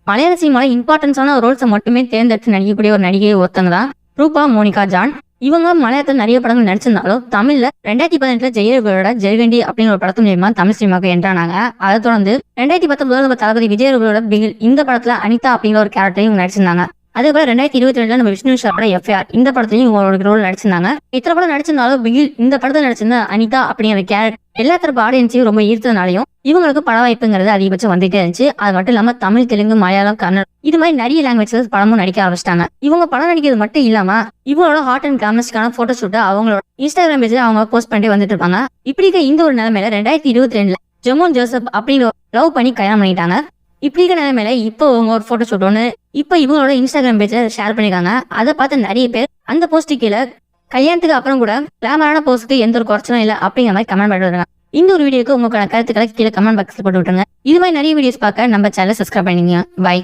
மலையாள சினிமால இம்பார்ட்டன்ஸான ரோல்ஸை மட்டுமே தேர்ந்தெடுத்து நடிக்கக்கூடிய ஒரு நடிகை ஒருத்தங்க தான் ரூபா மோனிகா ஜான். இவங்க மலையாளத்தில் நிறைய படங்கள் நடிச்சிருந்தாலும் தமிழ்ல 2018 ஜெயலலிதாவோட ஜெயகண்டி அப்படின்னு ஒரு படத்து மூலியமா தமிழ் சினிமாவுக்கு என்ட்ரானாங்க. அதை தொடர்ந்து 2019 நம்ம தளபதி விஜயலலிதாவோட பிகில் இந்த படத்துல அனிதா அப்படிங்கிற ஒரு கேரக்டரையும் இவங்க நடிச்சிருந்தாங்க. அதேபோல 2022 நம்ம விஷ்ணு விஷாலோட எஃப்ஐஆர் இந்த படத்துலயும் இவங்க ரோல் நடிச்சிருந்தாங்க. இத்தனை படம் நடிச்சிருந்தாலும் பிகில் இந்த படத்துல நடிச்சிருந்த அனிதா அப்படிங்கிற கேரக்டர் எல்லா தரப்பு ஆடியன்ஸையும் ரொம்ப ஈர்த்ததுனாலையும் இவங்களுக்கு பட வாய்ப்புங்கிறது அதிகபட்சம் வந்துட்டே இருந்துச்சு. அது மட்டும் இல்லாம தமிழ், தெலுங்கு, மலையாளம், கன்னடம் இது மாதிரி நிறைய லாங்குவேஜஸ் படமும் நடிக்க ஆரம்பிச்சிட்டாங்க. இவங்க படம் நடிக்கிறது மட்டும் இல்லாம இவங்களோட ஹாட் அண்ட் காமர்ஸ்க்கான போட்டோ ஷூட்டை அவங்களோட இன்ஸ்டாகிராம் பேஜ்ல அவங்க போஸ்ட் பண்ணிட்டு வந்துட்டு இருப்பாங்க. இப்படி இருக்க இந்த ஒரு நிலைமையில 2022 ஜெமோன் ஜோசப் அப்படிங்கிற லவ் பண்ணி கல்யாணம் பண்ணிட்டாங்க. இப்படி இருக்க நிலைமையில இப்போ அவங்க ஒரு போட்டோ ஷூட் ஒன்று இப்போ இவங்களோட இன்ஸ்டாகிராம் பேஜ்ல ஷேர் பண்ணிருக்காங்க. அதை பார்த்து நிறைய பேர் அந்த போஸ்ட்டு கீழே கல்யாணத்துக்கு அப்புறம் கூட கிளாமரான போஸ்ட்டுக்கு எந்த ஒரு குறைச்சலும் இல்லை அப்படிங்கிற மாதிரி கமெண்ட் பண்ணிட்டு இந்த ஒரு வீடியோக்கு உங்களோட கருத்துக்களை கீழே கமெண்ட் பாக்ஸ்ல போட்டு விட்டுருங்க. இது மாதிரி நிறைய வீடியோஸ் பார்க்க நம்ம சேனலை சப்ஸ்கிரைப் பண்ணிங்க. பை.